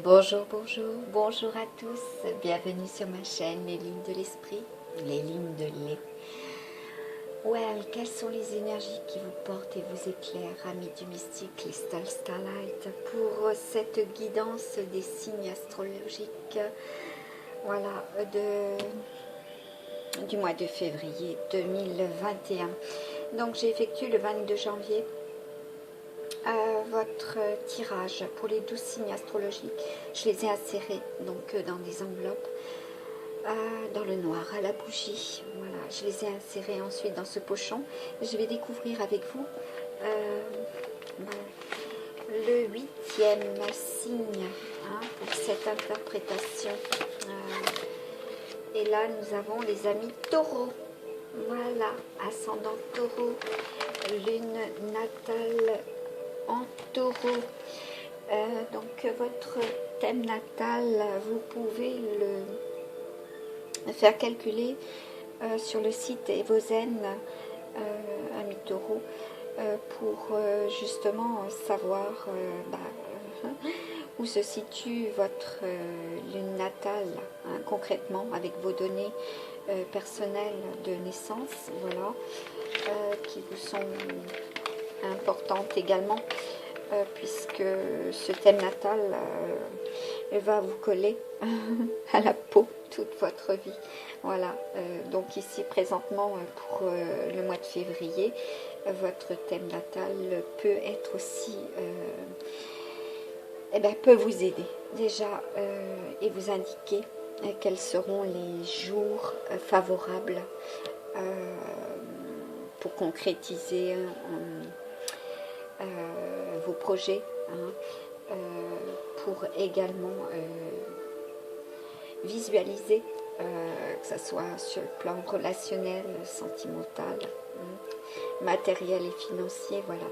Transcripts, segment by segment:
Bonjour, bonjour, bonjour à tous, bienvenue sur ma chaîne Les Lignes de l'Esprit, les lignes de lait. Well, quelles sont les énergies qui vous portent et vous éclairent, amis du mystique, les Starlight, pour cette guidance des signes astrologiques, voilà, du mois de février 2021. Donc j'ai effectué le 22 janvier votre tirage pour les 12 signes astrologiques. Je les ai insérés donc dans des enveloppes dans le noir à la bougie. Voilà, je les ai insérés ensuite dans ce pochon. Je vais découvrir avec vous le 8e signe pour cette interprétation. Et là nous avons les amis taureaux. Voilà, ascendant taureau, lune natale en taureau. Donc votre thème natal, vous pouvez le faire calculer sur le site Evozen, amis taureau, pour justement savoir où se situe votre lune natale, concrètement avec vos données personnelles de naissance, voilà, qui vous sont importante également, puisque ce thème natal va vous coller à la peau toute votre vie. Voilà, donc ici présentement pour le mois de février, votre thème natal peut être aussi, peut vous aider déjà et vous indiquer quels seront les jours favorables pour concrétiser vos projets, pour également visualiser, que ce soit sur le plan relationnel, sentimental, matériel et financier, voilà,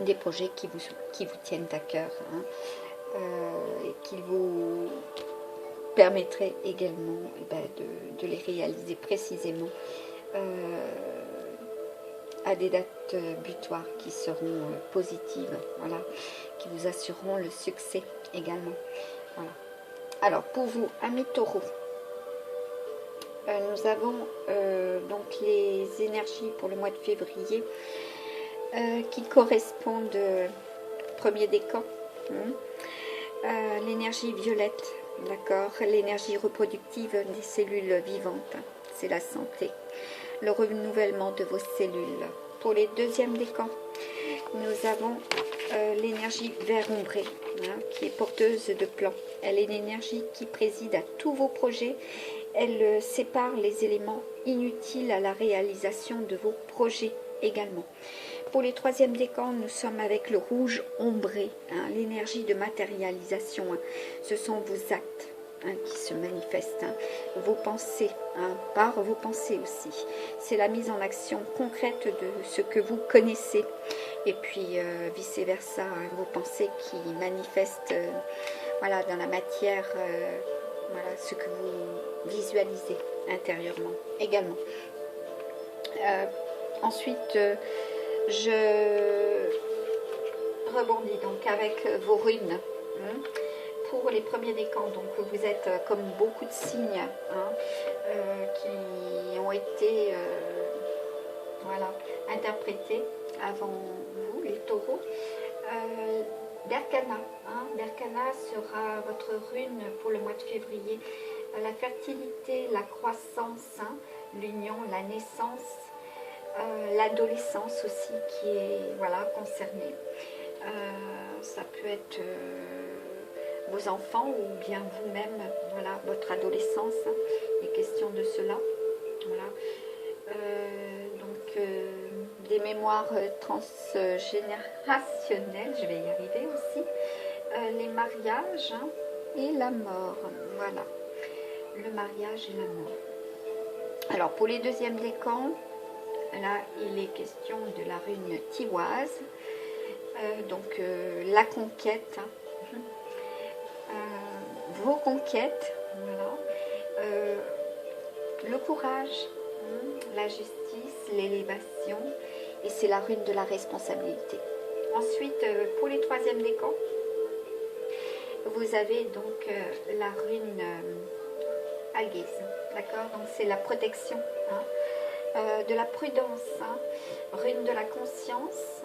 des projets qui vous tiennent à cœur, et qui vous permettraient également de les réaliser précisément à des dates butoirs qui seront positives, voilà, qui vous assureront le succès également. Voilà. Alors pour vous, amis taureaux, nous avons donc les énergies pour le mois de février qui correspondent premier décan, l'énergie violette, d'accord, l'énergie reproductive des cellules vivantes, c'est la santé, le renouvellement de vos cellules. Pour les deuxièmes décans, nous avons l'énergie vert ombré, qui est porteuse de plans. Elle est l'énergie qui préside à tous vos projets. Elle sépare les éléments inutiles à la réalisation de vos projets également. Pour les troisièmes décans, nous sommes avec le rouge ombré, l'énergie de matérialisation. Ce sont vos actes qui se manifestent, vos pensées, par vos pensées aussi. C'est la mise en action concrète de ce que vous connaissez. Et puis vice-versa, vos pensées qui manifestent voilà, dans la matière, voilà, ce que vous visualisez intérieurement également. Ensuite, je rebondis donc avec vos runes. Pour les premiers décans, donc vous êtes comme beaucoup de signes qui ont été voilà, interprétés avant vous, les taureaux. Berkana, Berkana sera votre rune pour le mois de février. La fertilité, la croissance, l'union, la naissance, l'adolescence aussi qui est voilà, concernée. Ça peut être vos enfants ou bien vous-même, voilà, votre adolescence, il est question de cela. Voilà. Donc des mémoires transgénérationnelles, je vais y arriver aussi, les mariages et la mort, voilà, le mariage et la mort. Alors pour les deuxièmes décans, là il est question de la rune tivoise, donc la conquête, vos conquêtes, voilà, le courage, la justice, l'élévation, et c'est la rune de la responsabilité. Ensuite, pour les troisièmes décans, vous avez donc la rune Algis, d'accord? Donc c'est la protection, hein, de la prudence, hein, rune de la conscience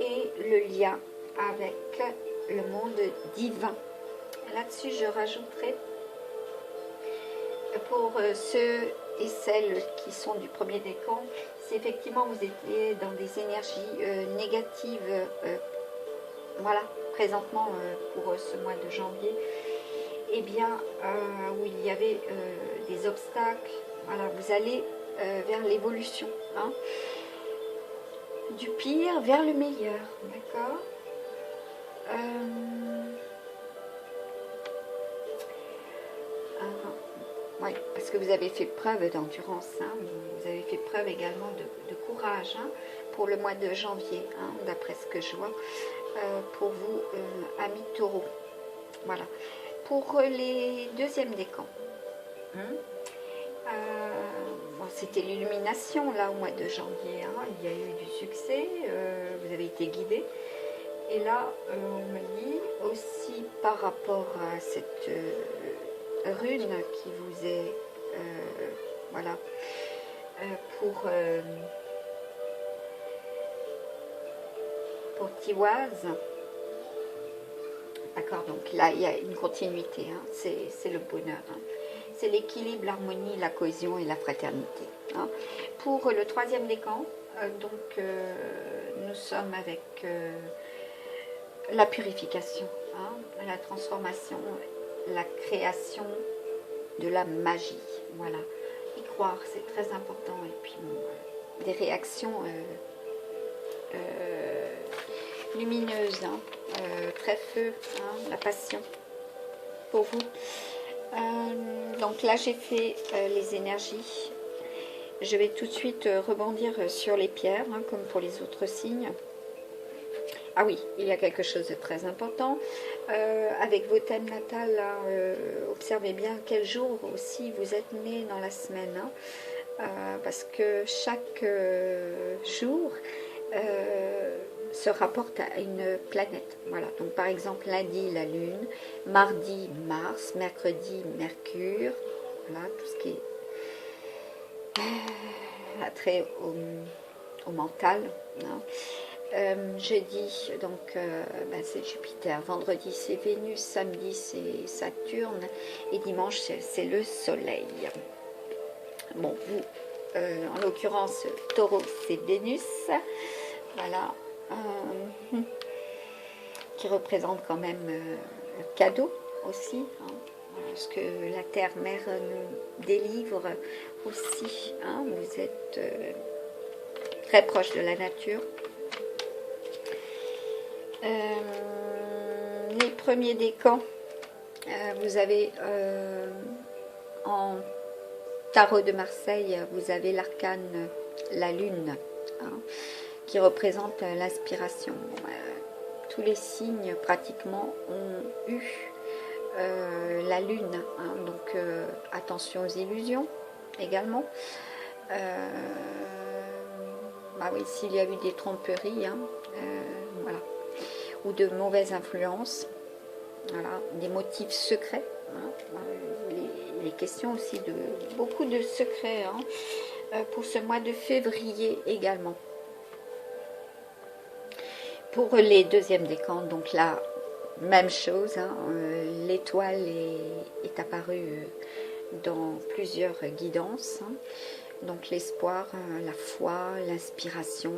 et le lien avec le monde divin. Là-dessus, je rajouterai pour ceux et celles qui sont du premier décan, si effectivement vous étiez dans des énergies négatives, voilà, présentement pour ce mois de janvier, eh bien, où il y avait des obstacles, voilà, vous allez vers l'évolution, hein, du pire vers le meilleur, d'accord. Oui, parce que vous avez fait preuve d'endurance, hein, vous avez fait preuve également de courage, hein, pour le mois de janvier, hein, d'après ce que je vois, pour vous, amis taureaux. Voilà. Pour les deuxièmes décans, hein, bon, c'était l'illumination là au mois de janvier, hein, il y a eu du succès, vous avez été guidés. Et là, on me dit aussi par rapport à cette rune qui vous est, voilà, pour Tiwaz. D'accord, donc là, il y a une continuité, hein, c'est le bonheur. Hein. C'est l'équilibre, l'harmonie, la cohésion et la fraternité. Hein. Pour le troisième décan, donc nous sommes avec la purification, hein, la transformation, la création de la magie. Voilà, y croire, c'est très important. Et puis bon, des réactions lumineuses, hein, très feu, hein, la passion pour vous. Donc là, j'ai fait les énergies. Je vais tout de suite rebondir sur les pierres, hein, comme pour les autres signes. Ah oui, il y a quelque chose de très important. Avec vos thèmes natals, là, observez bien quel jour aussi vous êtes né dans la semaine. Hein, parce que chaque jour se rapporte à une planète. Voilà. Donc par exemple, lundi, la Lune, mardi, Mars, mercredi, Mercure. Voilà, tout ce qui est attrait au mental. Hein. Jeudi, donc c'est Jupiter, vendredi c'est Vénus, samedi c'est Saturne et dimanche c'est le Soleil. Bon, vous, en l'occurrence, Taureau c'est Vénus, voilà, qui représente quand même le cadeau aussi, hein, ce que la Terre-Mère nous délivre aussi, hein, vous êtes très proche de la nature. Les premiers décans, vous avez en tarot de Marseille, vous avez l'arcane, la lune, hein, qui représente l'inspiration. Tous les signes pratiquement ont eu la lune, hein, donc attention aux illusions également. Bah oui, s'il y a eu des tromperies, hein, voilà, ou de mauvaises influences, voilà, des motifs secrets, hein, les questions aussi de beaucoup de secrets, hein, pour ce mois de février également. Pour les deuxièmes décans, donc là, même chose, hein, l'étoile est apparue dans plusieurs guidances, hein, donc l'espoir, la foi, l'inspiration,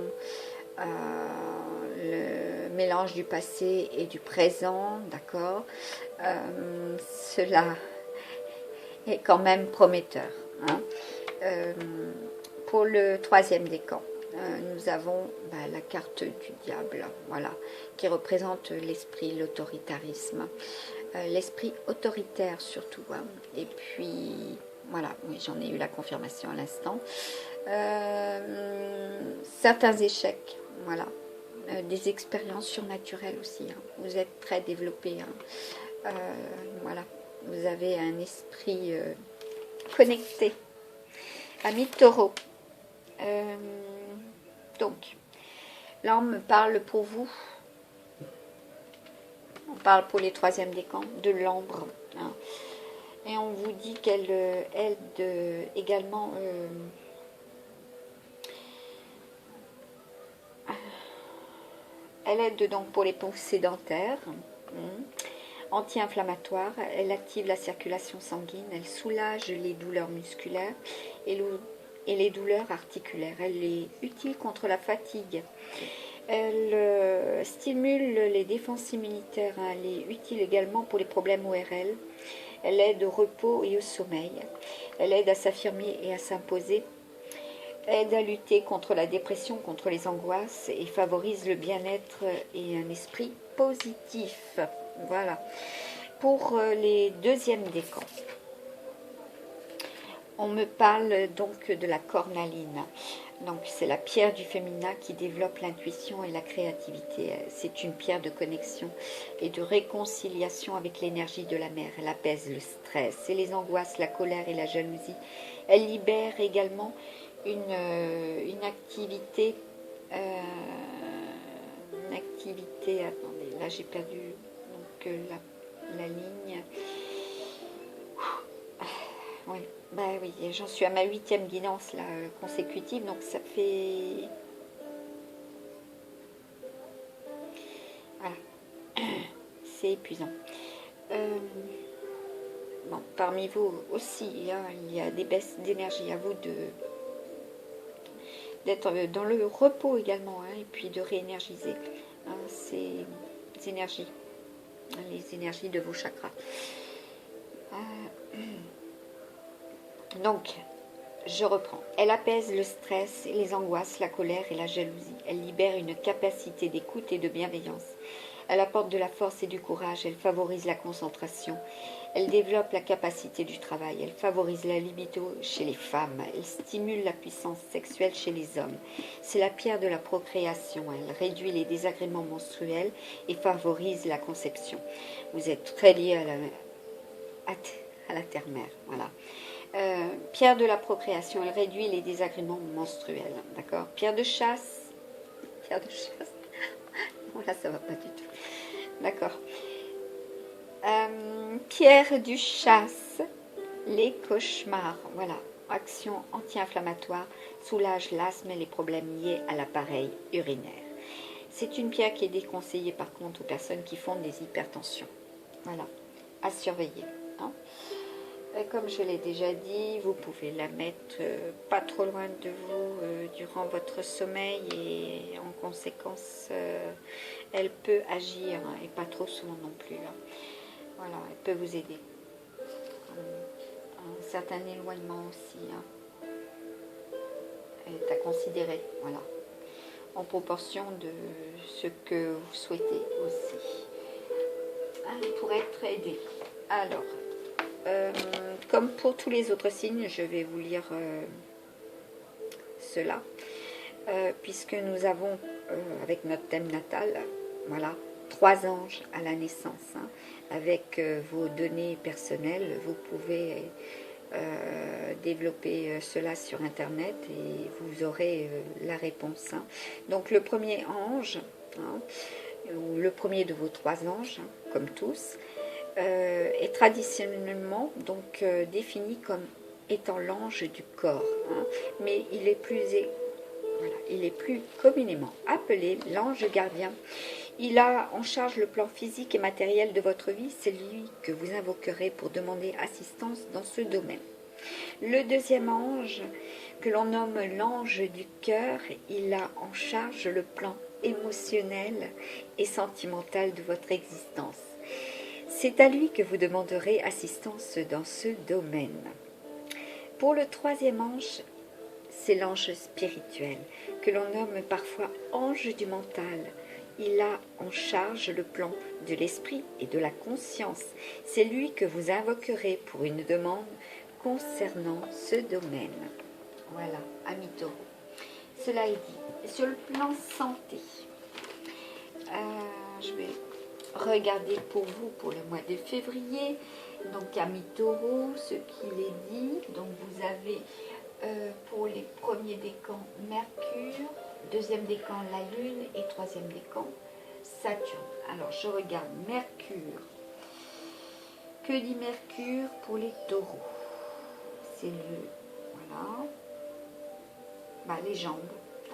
le mélange du passé et du présent, d'accord, cela est quand même prometteur. Hein. Pour le troisième décan, nous avons la carte du diable, voilà, qui représente l'esprit, l'autoritarisme, l'esprit autoritaire surtout, hein. Et puis voilà, oui, j'en ai eu la confirmation à l'instant. Certains échecs, voilà, des expériences surnaturelles aussi, hein. Vous êtes très développé, hein. Voilà, vous avez un esprit connecté. Ami Taureau. Donc, Là, on me parle pour vous. On parle pour les troisièmes décans de l'ambre. Hein. Et on vous dit qu'elle aide également... elle aide donc pour les peaux sédentaires. Anti-inflammatoire, elle active la circulation sanguine, elle soulage les douleurs musculaires et les douleurs articulaires. Elle est utile contre la fatigue. Elle stimule les défenses immunitaires. Elle est utile également pour les problèmes ORL. Elle aide au repos et au sommeil. Elle aide à s'affirmer et à s'imposer. Aide à lutter contre la dépression, contre les angoisses et favorise le bien-être et un esprit positif. Voilà. Pour les deuxièmes décans, on me parle donc de la cornaline. Donc c'est la pierre du féminin qui développe l'intuition et la créativité. C'est une pierre de connexion et de réconciliation avec l'énergie de la mer. Elle apaise le stress et les angoisses, la colère et la jalousie. Elle libère également une activité, attendez, là j'ai perdu donc, la ligne. Oui, bah oui, j'en suis à ma 8e guidance là, consécutive, donc ça fait... Voilà, c'est épuisant. Bon, parmi vous aussi, hein, il y a des baisses d'énergie, à vous d'être dans le repos également, hein, et puis de réénergiser hein, ces énergies, hein, les énergies de vos chakras. Donc, je reprends. Elle apaise le stress, les angoisses, la colère et la jalousie. Elle libère une capacité d'écoute et de bienveillance. Elle apporte de la force et du courage. Elle favorise la concentration. Elle développe la capacité du travail. Elle favorise la libido chez les femmes. Elle stimule la puissance sexuelle chez les hommes. C'est la pierre de la procréation. Elle réduit les désagréments menstruels et favorise la conception. Vous êtes très liés à la terre-mère. Voilà. Pierre de la procréation, elle réduit les désagréments menstruels, d'accord. Pierre de chasse, voilà, ça va pas du tout, d'accord. Pierre du chasse, les cauchemars, voilà. Action anti-inflammatoire, soulage l'asthme et les problèmes liés à l'appareil urinaire. C'est une pierre qui est déconseillée par contre aux personnes qui font des hypertensions, voilà, à surveiller, hein. Et comme je l'ai déjà dit, vous pouvez la mettre pas trop loin de vous durant votre sommeil et en conséquence, elle peut agir hein, et pas trop souvent non plus. Hein. Voilà, elle peut vous aider. Un certain éloignement aussi hein, est à considérer, voilà, en proportion de ce que vous souhaitez aussi. Hein, pour être aidé. Alors, comme pour tous les autres signes, je vais vous lire cela, puisque nous avons, avec notre thème natal, voilà, 3 anges à la naissance. Hein. Avec vos données personnelles, vous pouvez développer cela sur Internet et vous aurez la réponse. Hein. Donc le premier ange, hein, ou le premier de vos 3 anges, hein, comme tous, est traditionnellement donc défini comme étant l'ange du corps, hein, mais il est plus communément appelé l'ange gardien. Il a en charge le plan physique et matériel de votre vie, c'est lui que vous invoquerez pour demander assistance dans ce domaine. Le deuxième ange, que l'on nomme l'ange du cœur, il a en charge le plan émotionnel et sentimental de votre existence. C'est à lui que vous demanderez assistance dans ce domaine. Pour le troisième ange, c'est l'ange spirituel, que l'on nomme parfois ange du mental. Il a en charge le plan de l'esprit et de la conscience. C'est lui que vous invoquerez pour une demande concernant ce domaine. Voilà, amis taureaux. Cela est dit. Sur le plan santé, je vais regarder pour vous pour le mois de février. Donc, amis taureaux, ce qu'il est dit. Donc, vous avez pour les premiers décans Mercure, deuxième décan la Lune et troisième décan Saturne. Alors je regarde Mercure. Que dit Mercure pour les taureaux? C'est le... Voilà. Bah, les jambes.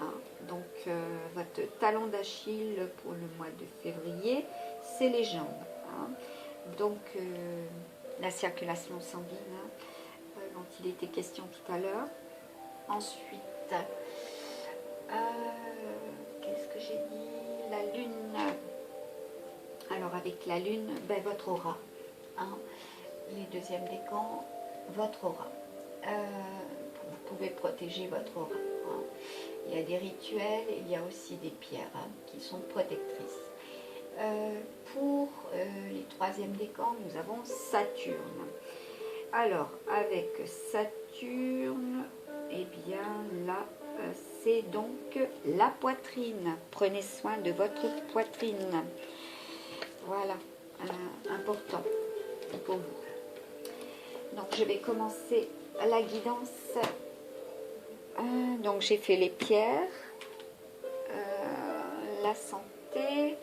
Hein. Donc votre talon d'Achille pour le mois de février, c'est les jambes. Hein. Donc la circulation sanguine, hein, dont il était question tout à l'heure. Ensuite, qu'est-ce que j'ai dit? La Lune. Alors avec la Lune, ben, votre aura. Hein. Les deuxièmes décans, votre aura. Vous pouvez protéger votre aura. Hein. Il y a des rituels, il y a aussi des pierres, hein, qui sont protectrices. Pour les troisièmes décans, nous avons Saturne. Alors, avec Saturne, eh bien là, c'est donc la poitrine. Prenez soin de votre poitrine. Voilà, important pour vous. Donc, je vais commencer la guidance. Donc, j'ai fait les pierres, la santé,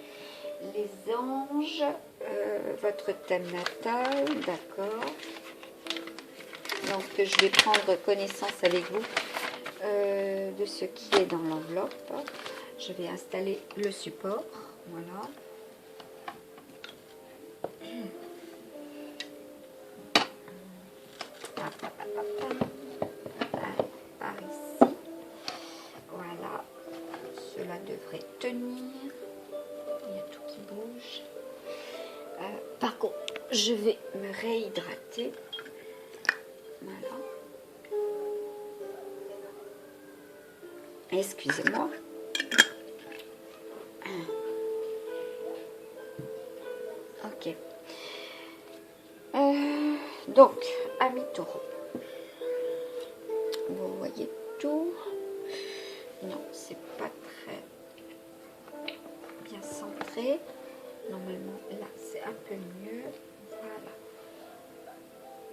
les anges, votre thème natal, d'accord. Donc, je vais prendre connaissance avec vous de ce qui est dans l'enveloppe. Je vais installer le support, voilà. Par ici, voilà. Cela devrait tenir. Il y a tout qui bouge. Par contre, je vais me réhydrater. Voilà. Excusez-moi. Ok. Donc, amis taureaux. Vous voyez tout. Non, c'est pas très bien centré. Normalement, là, c'est un peu mieux. Voilà.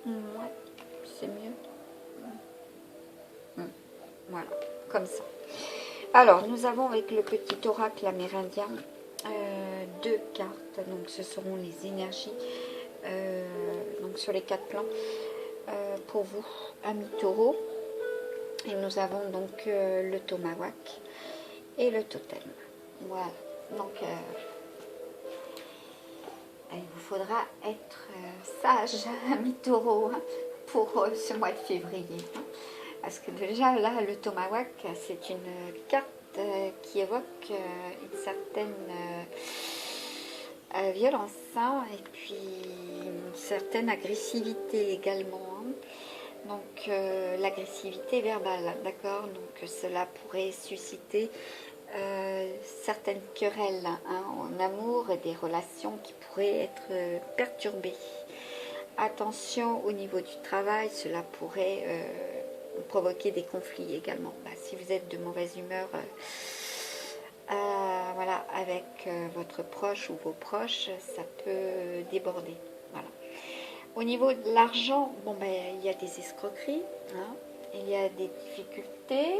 Ouais, c'est mieux. Voilà, comme ça. Alors, nous avons avec le petit oracle amérindien deux cartes. Donc, ce seront les énergies donc sur les 4 plans pour vous, amis taureaux. Et nous avons donc le tomahawk et le totem. Voilà. Donc, il vous faudra être sage, amis taureaux, hein, pour ce mois de février. Hein. Parce que déjà, là, le tomahawk, c'est une carte qui évoque une certaine violence, hein, et puis une certaine agressivité également. Hein. Donc, l'agressivité verbale, d'accord. Donc, cela pourrait susciter certaines querelles, hein, en amour et des relations qui pourraient être perturbées. Attention au niveau du travail, cela pourrait provoquer des conflits également. Bah, si vous êtes de mauvaise humeur voilà, avec votre proche ou vos proches, ça peut déborder. Voilà. Au niveau de l'argent, bon, ben, il y a des escroqueries, hein, il y a des difficultés.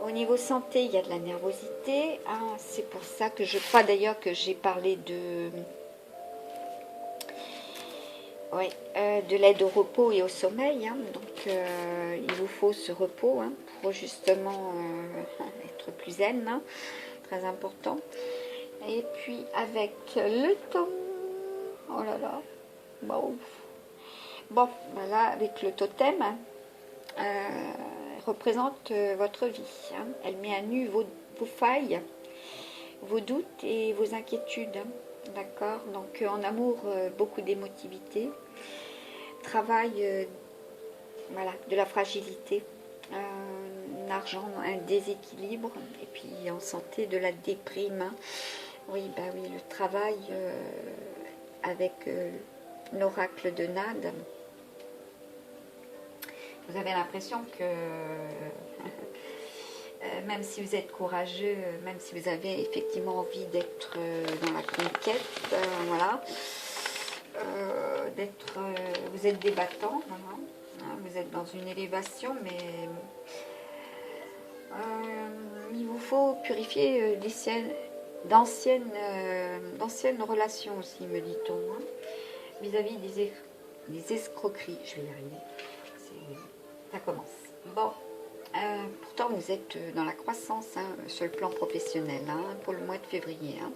Au niveau santé, il y a de la nervosité. Hein, c'est pour ça que je crois d'ailleurs que j'ai parlé de l'aide au repos et au sommeil. Hein. Donc, il vous faut ce repos, hein, pour justement être plus zen. Hein. Très important. Et puis, avec le temps, oh là là, bon, voilà, avec le totem, représente votre vie. Hein. Elle met à nu vos failles, vos doutes et vos inquiétudes. Hein. D'accord. Donc, en amour, beaucoup d'émotivité. Travail, voilà, de la fragilité. En argent, un déséquilibre. Et puis, en santé, de la déprime. Hein. Oui, bah oui, le travail avec l'oracle de Nade. Vous avez l'impression que même si vous êtes courageux, même si vous avez effectivement envie d'être dans la conquête, voilà, vous êtes débattant, voilà, hein, vous êtes dans une élévation, mais il vous faut purifier d'anciennes relations aussi, me dit-on, hein, vis-à-vis des escroqueries. Je vais y arriver. Ça commence. Bon, pourtant vous êtes dans la croissance, hein, sur le plan professionnel, hein, pour le mois de février. Hein.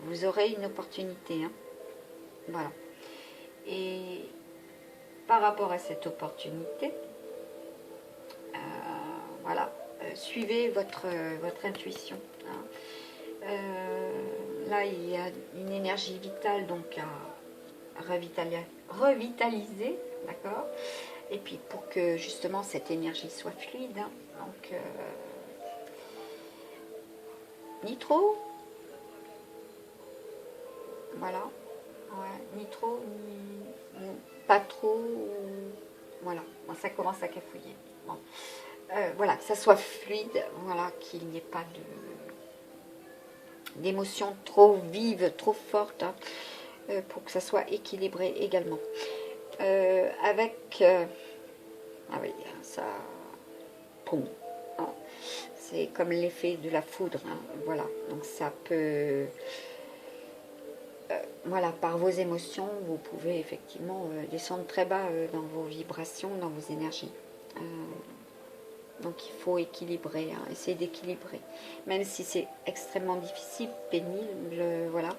Vous aurez une opportunité. Hein. Voilà. Et par rapport à cette opportunité, voilà, suivez votre intuition. Hein. Là, il y a une énergie vitale donc à revitaliser, d'accord. Et puis pour que justement cette énergie soit fluide, hein, donc ni trop, voilà, ouais, ni trop, ni pas trop, voilà, bon, ça commence à cafouiller. Bon. Voilà, que ça soit fluide, voilà, qu'il n'y ait pas d'émotions trop vives, trop fortes, hein, pour que ça soit équilibré également. Ah oui, ça, poum, hein, c'est comme l'effet de la foudre, hein, voilà, donc ça peut, voilà, par vos émotions, vous pouvez effectivement descendre très bas dans vos vibrations, dans vos énergies. Donc il faut équilibrer, hein, essayer d'équilibrer. Même si c'est extrêmement difficile, pénible, voilà.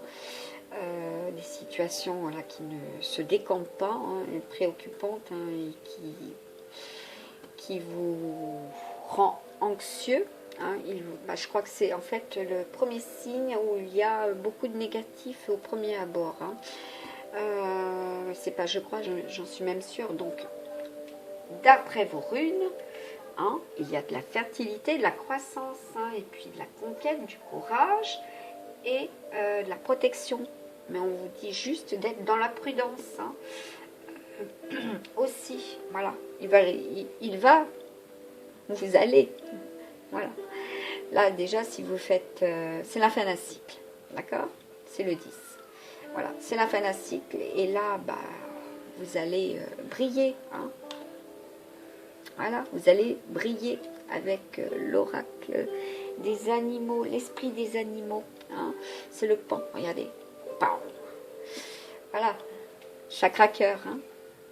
Des situations voilà, qui ne se décampent pas, hein, préoccupantes, hein, et qui vous rend anxieux. Hein, je crois que c'est en fait le premier signe où il y a beaucoup de négatifs au premier abord. Hein. C'est pas, je crois, j'en suis même sûre. Donc, d'après vos runes, hein, il y a de la fertilité, de la croissance, hein, et puis de la conquête, du courage et de la protection. Mais on vous dit juste d'être dans la prudence. Hein. Aussi, voilà. Vous allez. Voilà. Là, déjà, si vous faites... c'est la fin d'un cycle. D'accord? C'est le 10. Voilà. C'est la fin d'un cycle. Et là, bah, vous allez briller. Hein. Voilà. Vous allez briller avec l'oracle des animaux, l'esprit des animaux. Hein. C'est le pan. Regardez. Pan. Voilà. Chakra cœur. Hein.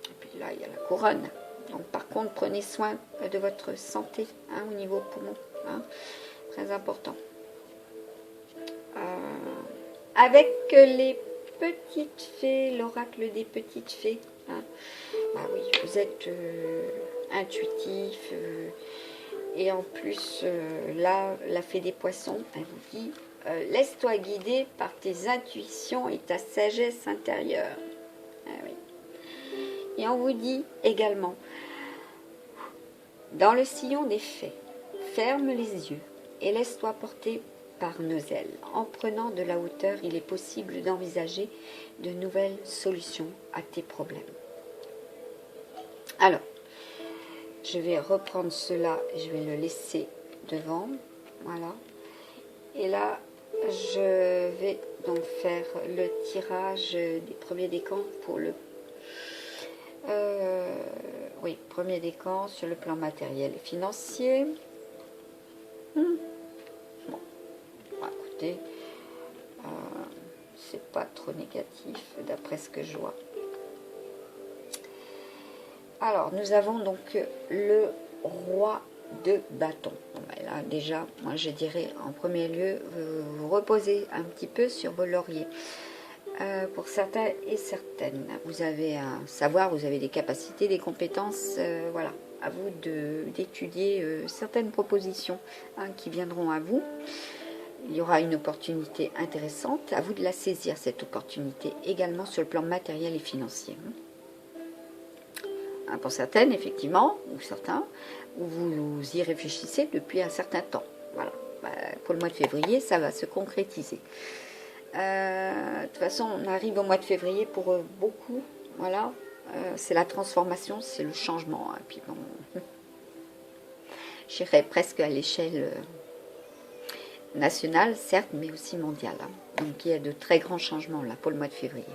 Et puis là, il y a la couronne. Donc, par contre, prenez soin de votre santé, hein, au niveau poumon. Hein. Très important. Avec les petites fées, l'oracle des petites fées. Hein. Bah oui, vous êtes intuitif. Et en plus, là, la fée des poissons, elle vous dit, laisse-toi guider par tes intuitions et ta sagesse intérieure. Ah oui. Et on vous dit également, dans le sillon des fées, ferme les yeux et laisse-toi porter par nos ailes. En prenant de la hauteur, il est possible d'envisager de nouvelles solutions à tes problèmes. Alors, je vais reprendre cela, je vais le laisser devant, voilà. Et là, je vais donc faire le tirage des premiers décans pour le... oui, premier décan sur le plan matériel et financier. Bon, écoutez, c'est pas trop négatif d'après ce que je vois. Alors, nous avons donc le roi de bâton. Bon, ben là, déjà, moi je dirais en premier lieu, vous reposez un petit peu sur vos lauriers. Pour certains et certaines, vous avez un savoir, vous avez des capacités, des compétences, voilà. À vous d'étudier certaines propositions, hein, qui viendront à vous. Il y aura une opportunité intéressante, à vous de la saisir, cette opportunité, également sur le plan matériel et financier. Hein, pour certaines, effectivement, ou certains, vous y réfléchissez depuis un certain temps. Voilà. Bah, pour le mois de février, ça va se concrétiser. De toute façon, on arrive au mois de février pour beaucoup, voilà. C'est la transformation, c'est le changement. Et puis bon, j'irais presque à l'échelle nationale, certes, mais aussi mondiale. Hein. Donc il y a de très grands changements là pour le mois de février.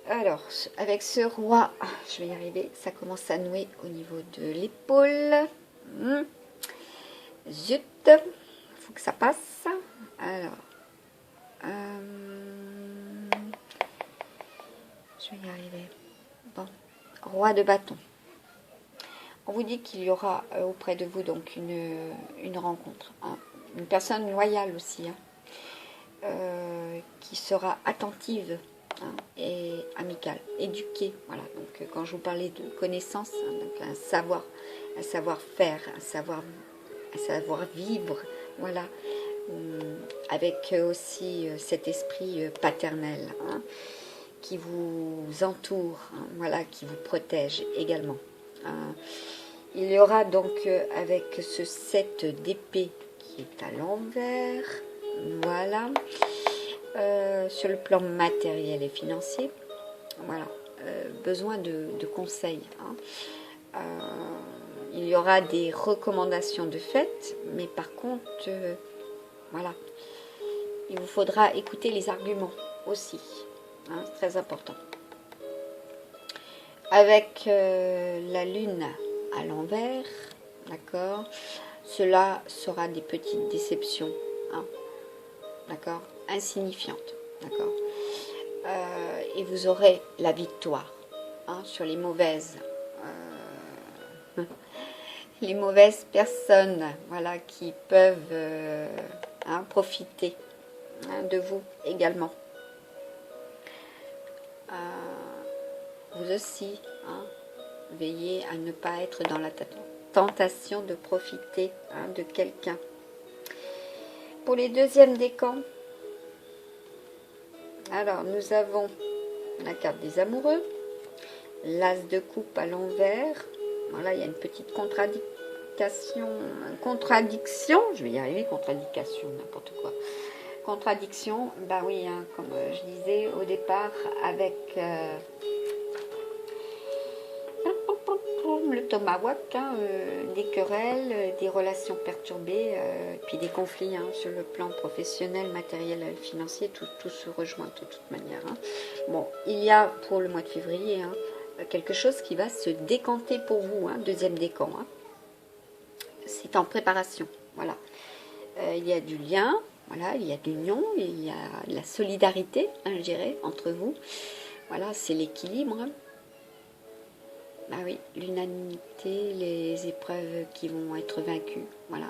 Alors, avec ce roi, je vais y arriver, ça commence à nouer au niveau de l'épaule. Zut, il faut que ça passe. Alors, je vais y arriver. Bon, roi de bâton. On vous dit qu'il y aura auprès de vous donc une rencontre, hein. Une personne loyale aussi, hein, qui sera attentive, hein, et amicale, éduquée. Voilà. Donc quand je vous parlais de connaissance, hein, donc un savoir-faire, un savoir-vivre, voilà, avec aussi cet esprit paternel, hein, qui vous entoure, hein, voilà, qui vous protège également. Il y aura donc avec ce 7 d'épée qui est à l'envers, voilà, sur le plan matériel et financier, voilà, besoin de conseils, hein. Il y aura des recommandations de fait, mais par contre, voilà, il vous faudra écouter les arguments aussi, hein, c'est très important. Avec la lune à l'envers, d'accord, cela sera des petites déceptions, hein, d'accord, insignifiantes, d'accord, et vous aurez la victoire, hein, sur les mauvaises personnes, voilà, qui peuvent hein, profiter, hein, de vous également. Vous aussi, hein, veillez à ne pas être dans la tentation de profiter, hein, de quelqu'un. Pour les deuxièmes décans, alors nous avons la carte des amoureux, l'as de coupe à l'envers. Voilà, il y a une petite contradiction, je vais y arriver, contradiction, n'importe quoi. Contradiction, ben oui, hein, comme je disais au départ, avec le tomahawk, hein, des querelles, des relations perturbées, puis des conflits, hein, sur le plan professionnel, matériel, financier, tout se rejoint de toute manière, hein. Bon, il y a pour le mois de février, hein, quelque chose qui va se décanter pour vous, hein, deuxième décan, hein. C'est en préparation, voilà. Il y a du lien, voilà, il y a de l'union, il y a de la solidarité, hein, je dirais, entre vous. Voilà, c'est l'équilibre, hein. Ah oui, l'unanimité, les épreuves qui vont être vaincues, voilà,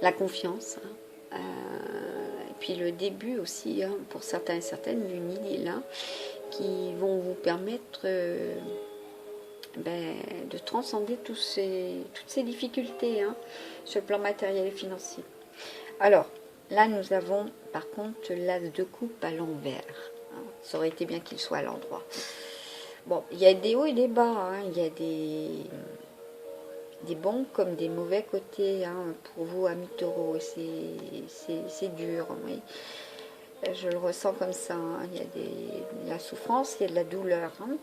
la confiance, hein. Et puis le début aussi, hein, pour certains et certaines, d'une idée là, qui vont vous permettre de transcender toutes ces difficultés, hein, sur le plan matériel et financier. Alors, là nous avons par contre l'as de coupe à l'envers, hein. Ça aurait été bien qu'il soit à l'endroit. Bon, il y a des hauts et des bas, hein. Il y a des bons comme des mauvais côtés, hein, pour vous, amis taureaux. C'est dur, oui. Je le ressens comme ça, hein. Il y a de la souffrance, il y a de la douleur, hein.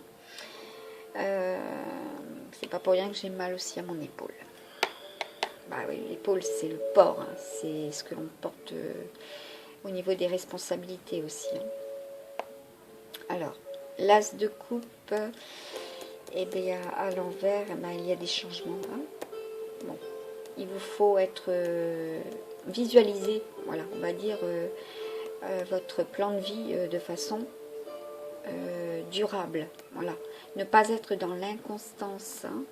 C'est pas pour rien que j'ai mal aussi à mon épaule. Bah oui, l'épaule, c'est le port, hein. C'est ce que l'on porte au niveau des responsabilités aussi, hein. Alors, l'as de coupe, et bien à l'envers, il y a des changements, hein. Bon, il vous faut être visualisé, voilà, on va dire votre plan de vie de façon durable, voilà, ne pas être dans l'inconstance, hein.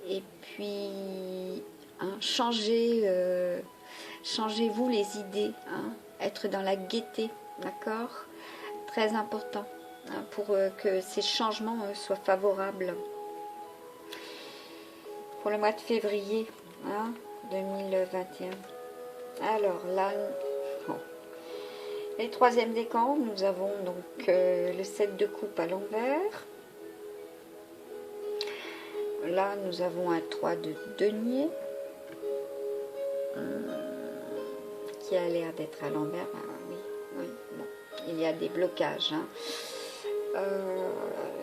Et puis hein, changez-vous les idées, hein, être dans la gaieté, d'accord, très important, hein, pour que ces changements soient favorables. Pour le mois de février, hein, 2021. Alors là, bon. Les troisièmes décans, nous avons donc le 7 de coupe à l'envers. Là, nous avons un 3 de denier qui a l'air d'être à l'envers. Oui, bon, il y a des blocages, hein.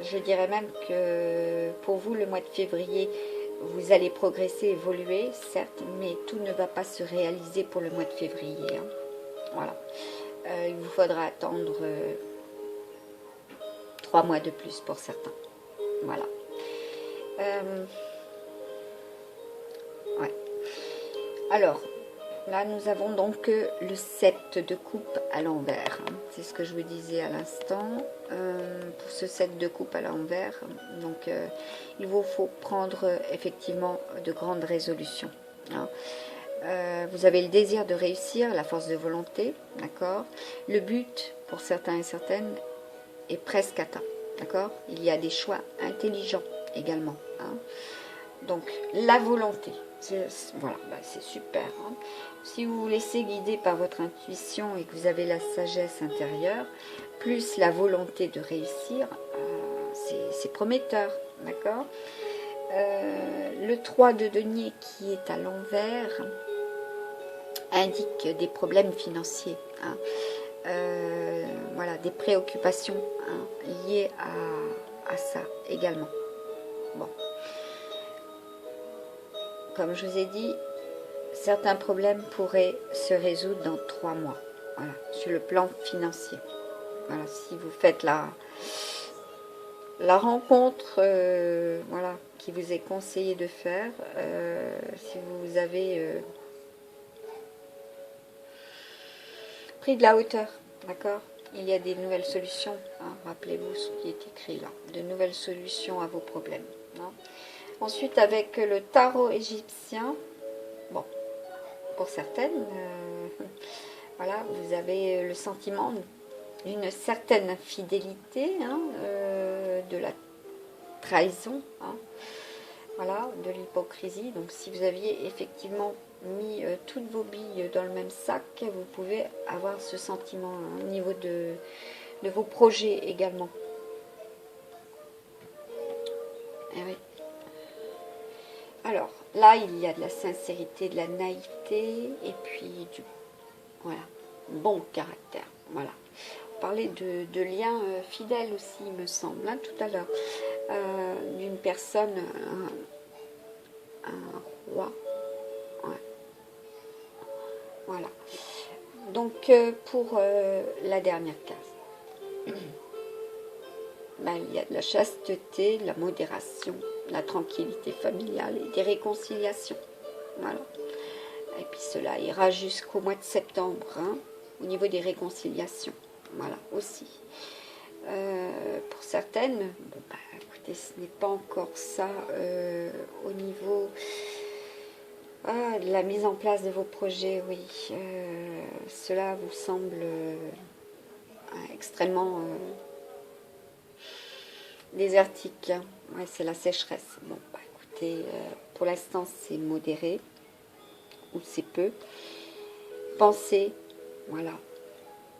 Je dirais même que pour vous, le mois de février, vous allez progresser, évoluer, certes, mais tout ne va pas se réaliser pour le mois de février, hein. Voilà. Il vous faudra attendre 3 mois de plus pour certains. Voilà. Ouais. Alors, là, nous avons donc le 7 de coupe à l'envers. C'est ce que je vous disais à l'instant. Pour ce 7 de coupe à l'envers, donc il vous faut prendre effectivement de grandes résolutions. Hein. Vous avez le désir de réussir, la force de volonté, d'accord. Le but, pour certains et certaines, est presque atteint, d'accord. Il y a des choix intelligents également. Hein. Donc, la volonté, voilà, bah, c'est super. Hein. Si vous vous laissez guider par votre intuition et que vous avez la sagesse intérieure, plus la volonté de réussir, c'est prometteur, d'accord. Le 3 de denier qui est à l'envers indique des problèmes financiers, hein. Voilà, des préoccupations, hein, liées à ça également. Bon. Comme je vous ai dit, certains problèmes pourraient se résoudre dans 3 mois, voilà, sur le plan financier. Voilà, si vous faites la rencontre, voilà, qui vous est conseillé de faire, si vous avez pris de la hauteur, d'accord, il y a des nouvelles solutions, hein, rappelez-vous ce qui est écrit là, de nouvelles solutions à vos problèmes. Hein. Ensuite, avec le tarot égyptien, bon, pour certaines, voilà, vous avez le sentiment d'une certaine fidélité, hein, de la trahison, hein, voilà, de l'hypocrisie. Donc si vous aviez effectivement mis toutes vos billes dans le même sac, vous pouvez avoir ce sentiment, hein, au niveau de vos projets également. Et oui. Alors, là, il y a de la sincérité, de la naïveté, et puis du, voilà, bon caractère. Voilà. On parlait de liens fidèles aussi, il me semble, hein, tout à l'heure. D'une personne, un roi. Ouais. Voilà. Donc, pour la dernière case, ben, il y a de la chasteté, de la modération, la tranquillité familiale et des réconciliations. Voilà. Et puis cela ira jusqu'au mois de septembre, hein, au niveau des réconciliations. Voilà, aussi. Pour certaines, bon, bah, écoutez, ce n'est pas encore ça au niveau de la mise en place de vos projets, oui. Cela vous semble extrêmement désertique. Hein. Ouais, c'est la sécheresse. Bon, bah, écoutez, pour l'instant, c'est modéré, ou c'est peu. Pensez, voilà,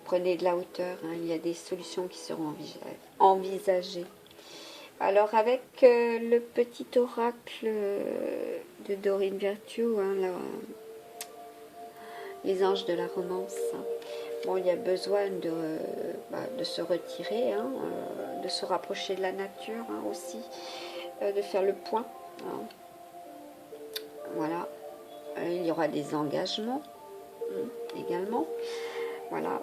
prenez de la hauteur, hein, il y a des solutions qui seront envisagées. Alors, avec le petit oracle de Dorine Virtue, hein, les anges de la romance, hein. Bon, il y a besoin de se retirer, hein, de se rapprocher de la nature, hein, aussi, de faire le point. Hein. Voilà. Il y aura des engagements, hein, également. Voilà.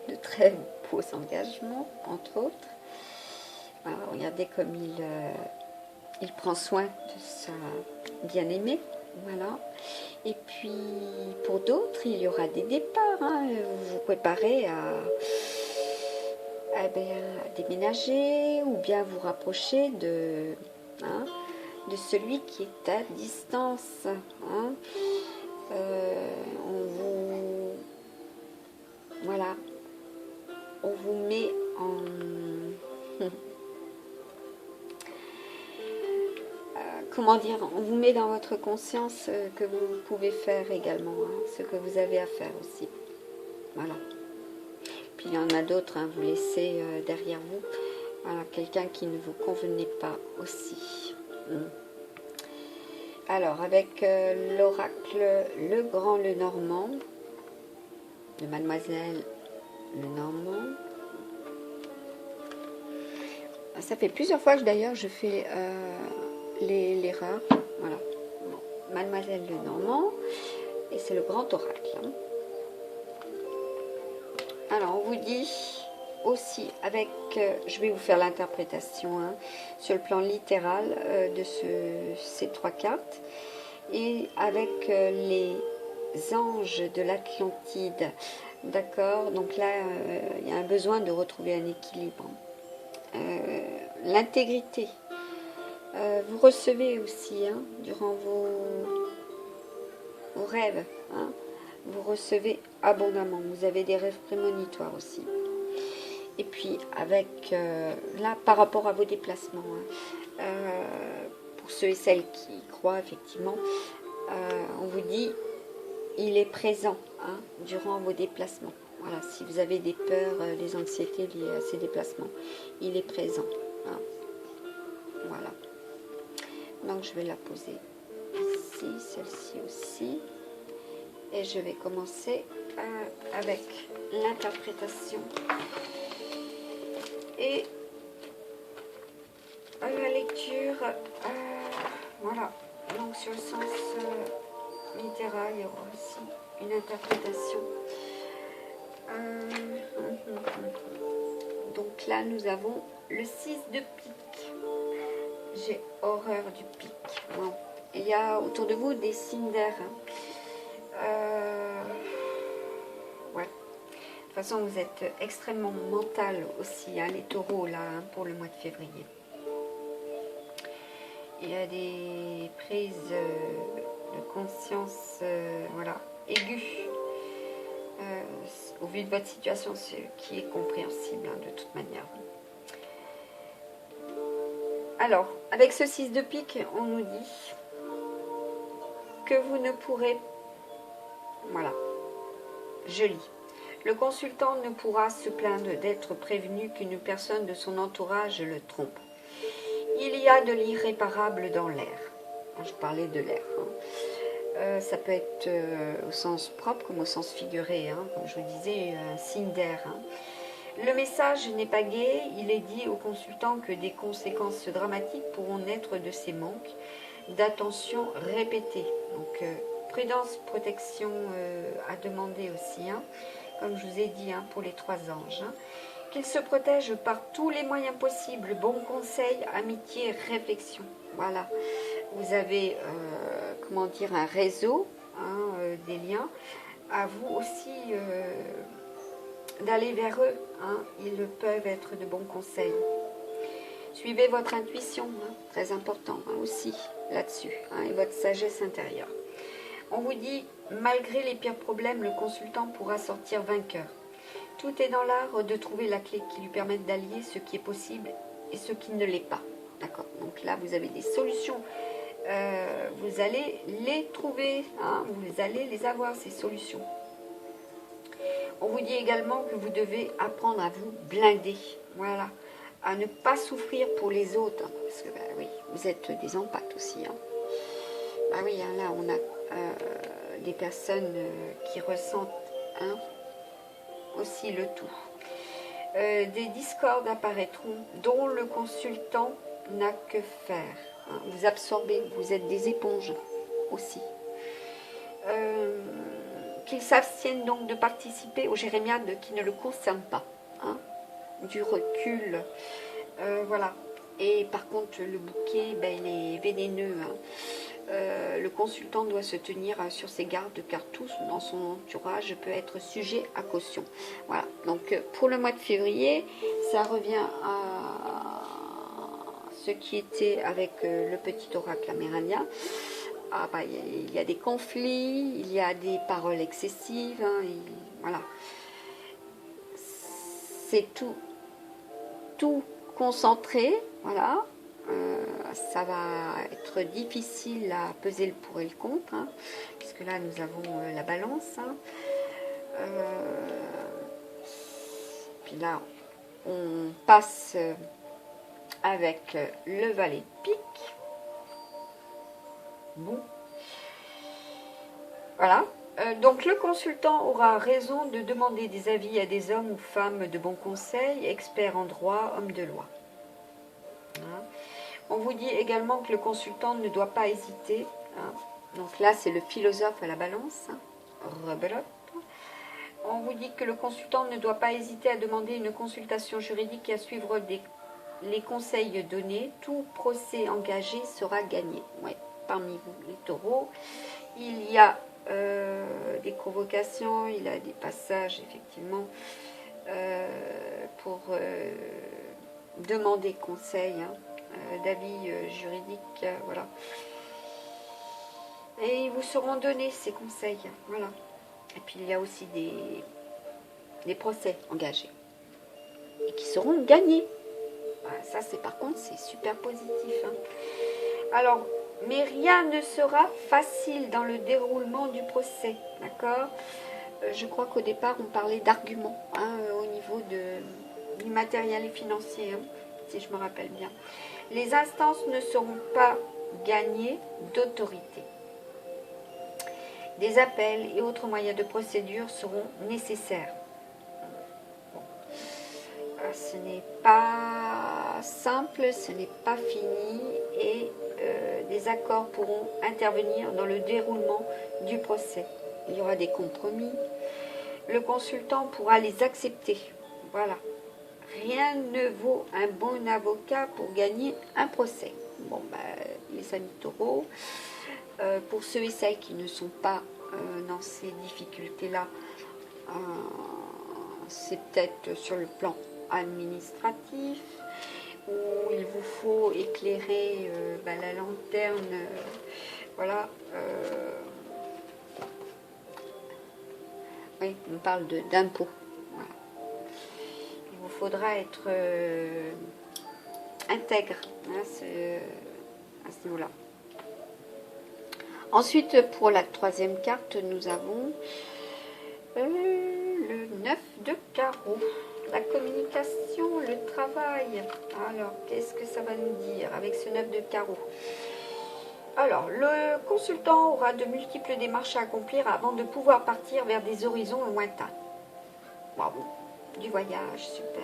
De très beaux engagements, entre autres. Voilà, regardez comme il prend soin de sa bien-aimée. Voilà. Et puis, pour d'autres, il y aura des départs. Hein. Vous vous préparez à déménager ou bien vous rapprocher hein, de celui qui est à distance. Hein. Voilà, on vous met en... comment dire, on vous met dans votre conscience que vous pouvez faire également, hein, ce que vous avez à faire aussi. Voilà. Puis il y en a d'autres, hein, vous laissez derrière vous, voilà, quelqu'un qui ne vous convenait pas aussi. Alors, avec l'oracle Le Grand Le Normand, de Mademoiselle Le Normand. Ça fait plusieurs fois que d'ailleurs je fais l'erreur. Voilà. Bon. Mademoiselle Le Normand. Et c'est le grand oracle. Hein. Alors, on vous dit aussi avec... je vais vous faire l'interprétation, hein, sur le plan littéral de ces 3 cartes. et avec les anges de l'Atlantide. D'accord, donc là, il y a un besoin de retrouver un équilibre. L'intégrité. Vous recevez aussi, hein, durant vos rêves, hein, vous recevez abondamment. Vous avez des rêves prémonitoires aussi. Et puis, avec, là, par rapport à vos déplacements, hein, pour ceux et celles qui y croient, effectivement, on vous dit, il est présent, hein, durant vos déplacements. Voilà, si vous avez des peurs, des anxiétés liées à ces déplacements, il est présent. Hein. Voilà. Donc, je vais la poser ici, celle-ci aussi. Et je vais commencer avec l'interprétation et la lecture. Voilà, donc sur le sens littéral, il y aura aussi une interprétation. Donc là, nous avons le 6 de pique. J'ai horreur du pique. Bon. Il y a autour de vous des signes d'air. Ouais. De toute façon, vous êtes extrêmement mental aussi, hein, les taureaux, là, hein, pour le mois de février. Il y a des prises de conscience, voilà, aiguës, au vu de votre situation, ce qui est compréhensible, hein, de toute manière. Alors, avec ce 6 de pique, on nous dit que vous ne pourrez... Voilà, je lis. Le consultant ne pourra se plaindre d'être prévenu qu'une personne de son entourage le trompe. Il y a de l'irréparable dans l'air. Je parlais de l'air. Hein. Ça peut être au sens propre comme au sens figuré. Hein. Comme je vous disais, un signe d'air. Hein. Le message n'est pas gai. Il est dit au consultant que des conséquences dramatiques pourront naître de ces manques d'attention répétée. Donc, prudence, protection à demander aussi. Hein. Comme je vous ai dit, hein, pour les 3 anges. Hein. Qu'ils se protègent par tous les moyens possibles. Bons conseils, amitié, réflexion. Voilà. Vous avez, comment dire, un réseau, hein, des liens. À vous aussi d'aller vers eux. Hein. Ils peuvent être de bons conseils. Suivez votre intuition, hein, très important, hein, aussi là-dessus. Hein, et votre sagesse intérieure. On vous dit, malgré les pires problèmes, le consultant pourra sortir vainqueur. Tout est dans l'art de trouver la clé qui lui permette d'allier ce qui est possible et ce qui ne l'est pas. D'accord. Donc là, vous avez des solutions. Vous allez les trouver. Hein, vous allez les avoir, ces solutions. On vous dit également que vous devez apprendre à vous blinder. Voilà. À ne pas souffrir pour les autres. Hein, parce que, oui, vous êtes des empathes aussi. Hein. Bah oui, hein, là, on a des personnes qui ressentent... Hein, aussi le tout. Des discordes apparaîtront dont le consultant n'a que faire. Hein. Vous absorbez, vous êtes des éponges aussi. Qu'ils s'abstiennent donc de participer aux jérémiades qui ne le concernent pas. Hein. Du recul. Voilà. Et par contre, le bouquet, ben, il est vénéneux. Hein. Le consultant doit se tenir sur ses gardes car tous dans son entourage peut être sujet à caution. Voilà, donc pour le mois de février, ça revient à ce qui était avec le petit oracle amérindien. Ah, bah, il y a des conflits, il y a des paroles excessives, hein, voilà. C'est tout concentré, voilà. Ça va être difficile à peser le pour et le contre, hein, puisque là nous avons la balance. Hein. Puis là, on passe avec le valet de pique. Bon. Voilà. Donc le consultant aura raison de demander des avis à des hommes ou femmes de bons conseils, experts en droit, hommes de loi. Hein. On vous dit également que le consultant ne doit pas hésiter. Hein. Donc là, c'est le philosophe à la balance. Hein. Rebelote. On vous dit que le consultant ne doit pas hésiter à demander une consultation juridique et à suivre les conseils donnés. Tout procès engagé sera gagné. Ouais. parmi vous, les taureaux. Il y a des convocations, il y a des passages, effectivement, pour demander conseil, hein, d'avis juridique, voilà. Et ils vous seront donnés ces conseils, voilà. Et puis il y a aussi des procès engagés et qui seront gagnés. Ça, c'est par contre, c'est super positif, hein. Alors, mais rien ne sera facile dans le déroulement du procès, d'accord? Je crois qu'au départ, on parlait d'arguments, hein, au niveau du matériel et financier, hein, si je me rappelle bien. Les instances ne seront pas gagnées d'autorité. Des appels et autres moyens de procédure seront nécessaires. Bon. Ce n'est pas simple, ce n'est pas fini et des accords pourront intervenir dans le déroulement du procès. Il y aura des compromis. Le consultant pourra les accepter. Voilà. Rien ne vaut un bon avocat pour gagner un procès. Bon, les amis taureaux, pour ceux et celles qui ne sont pas dans ces difficultés-là, c'est peut-être sur le plan administratif, où il vous faut éclairer la lanterne, voilà. Oui, on parle d'impôts. Voilà. Il vous faudra être intègre, hein, à ce niveau-là. Ensuite, pour la troisième carte, nous avons le 9 de carreau. La communication, le travail. Alors, qu'est-ce que ça va nous dire avec ce 9 de carreau? Alors, le consultant aura de multiples démarches à accomplir avant de pouvoir partir vers des horizons lointains. Bravo, du voyage, super.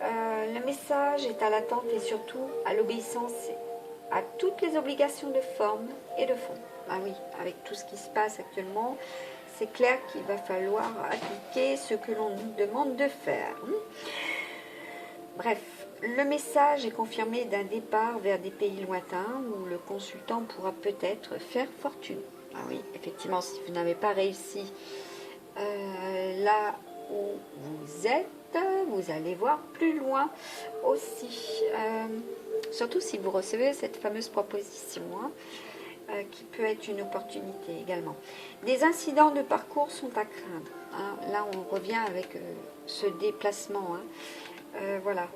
Le message est à l'attente et surtout à l'obéissance à toutes les obligations de forme et de fond. Ah oui, avec tout ce qui se passe actuellement, c'est clair qu'il va falloir appliquer ce que l'on nous demande de faire. Bref, le message est confirmé d'un départ vers des pays lointains où le consultant pourra peut-être faire fortune. Ah oui, effectivement, si vous n'avez pas réussi là où vous êtes, vous allez voir plus loin aussi. Surtout si vous recevez cette fameuse proposition, hein, qui peut être une opportunité également. Des incidents de parcours sont à craindre. Hein. Là, on revient avec ce déplacement. Hein. Voilà.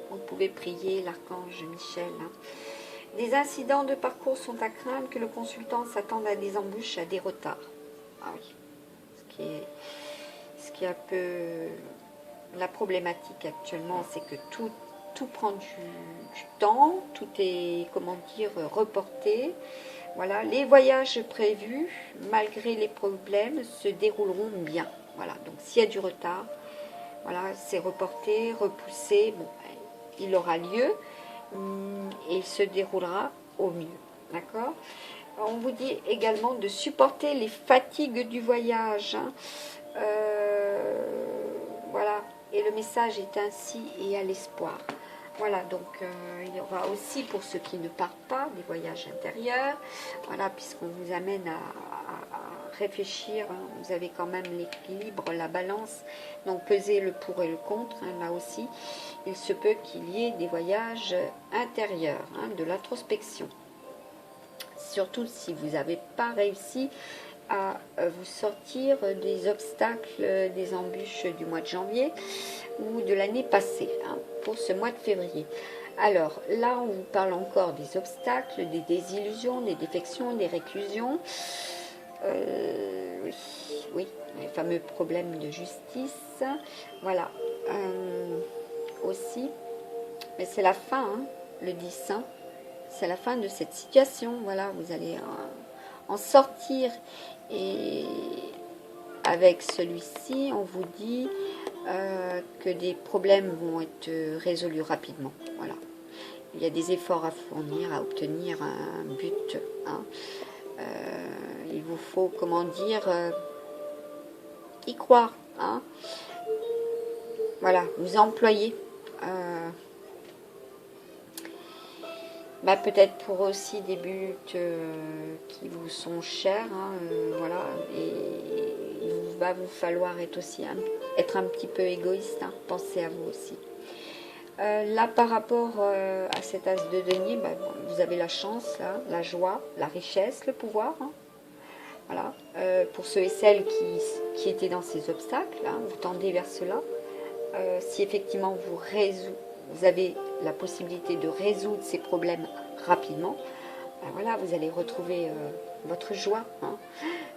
Vous pouvez prier l'archange Michel. Hein. Des incidents de parcours sont à craindre, que le consultant s'attende à des embûches, à des retards. Ah oui. Ce qui est un peu la problématique actuellement, c'est que tout prend du temps, tout est, comment dire, reporté. Voilà, les voyages prévus, malgré les problèmes, se dérouleront bien. Voilà, donc s'il y a du retard, voilà, c'est reporté, repoussé, bon, il aura lieu et il se déroulera au mieux. D'accord ? On vous dit également de supporter les fatigues du voyage. Hein. Voilà, et le message est ainsi et à l'espoir. Voilà, donc il y aura aussi pour ceux qui ne partent pas des voyages intérieurs, voilà, puisqu'on vous amène à réfléchir, hein, vous avez quand même l'équilibre, la balance, donc peser le pour et le contre, hein, là aussi, il se peut qu'il y ait des voyages intérieurs, hein, de l'introspection. Surtout si vous n'avez pas réussi à vous sortir des obstacles, des embûches du mois de janvier ou de l'année passée, hein, pour ce mois de février. Alors là, on vous parle encore des obstacles, des désillusions, des défections, des réclusions. Oui, les fameux problèmes de justice. Voilà. Aussi, mais c'est la fin, hein, le 10, hein, c'est la fin de cette situation. Voilà, vous allez en sortir. Et avec celui-ci, on vous dit que des problèmes vont être résolus rapidement. Voilà. Il y a des efforts à fournir, à obtenir un but. Hein. Il vous faut, comment dire, y croire. Hein. Voilà, vous employez. Bah, peut-être pour aussi des buts qui vous sont chers, hein, voilà, et il va vous falloir être aussi être un petit peu égoïste, hein, pensez à vous aussi. Là, par rapport à cet as de denier, bah, bon, vous avez la chance, là, la joie, la richesse, le pouvoir, hein, voilà. Pour ceux et celles qui étaient dans ces obstacles, hein, vous tendez vers cela. Si effectivement vous avez la possibilité de résoudre ces problèmes rapidement, ben voilà, vous allez retrouver votre joie, hein.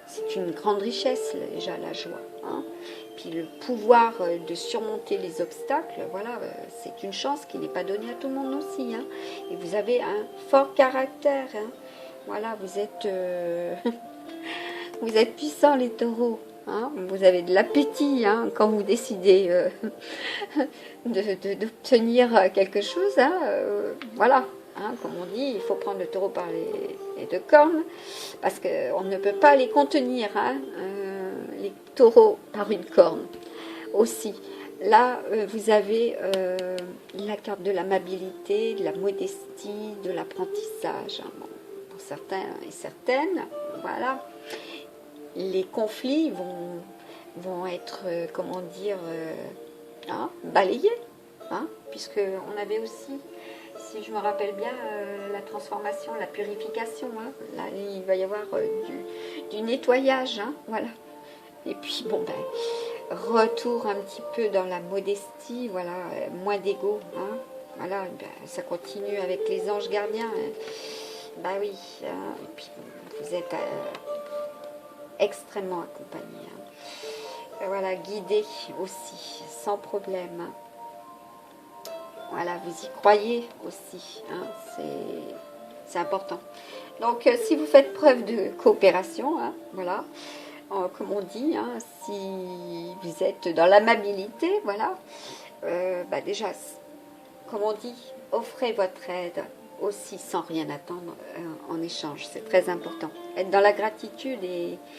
C'est une grande richesse déjà, la joie, hein. Puis le pouvoir de surmonter les obstacles, voilà, c'est une chance qui n'est pas donnée à tout le monde aussi, hein. Et vous avez un fort caractère, hein. Voilà, vous êtes puissants les taureaux. Hein, vous avez de l'appétit, hein, quand vous décidez d'obtenir quelque chose. Hein, voilà, hein, comme on dit, il faut prendre le taureau par les deux cornes, parce qu'on ne peut pas les contenir, hein, les taureaux par une corne aussi. Là, vous avez la carte de l'amabilité, de la modestie, de l'apprentissage, hein, bon, pour certains et certaines, voilà. Les conflits vont être, comment dire, hein, balayés, hein, puisqu'on avait aussi, si je me rappelle bien, la transformation, la purification, hein, là, il va y avoir du nettoyage, hein, voilà. Et puis, bon, ben, retour un petit peu dans la modestie, voilà, moins d'ego, hein, voilà, ben, ça continue avec les anges gardiens, hein, bah oui, hein, et puis vous êtes extrêmement accompagné, hein. Voilà, guidé aussi, sans problème. Voilà, vous y croyez aussi, hein, c'est important. Donc, si vous faites preuve de coopération, hein, voilà, comme on dit, hein, si vous êtes dans l'amabilité, voilà, bah déjà, comme on dit, offrez votre aide aussi sans rien attendre en échange. C'est très important. Être dans la gratitude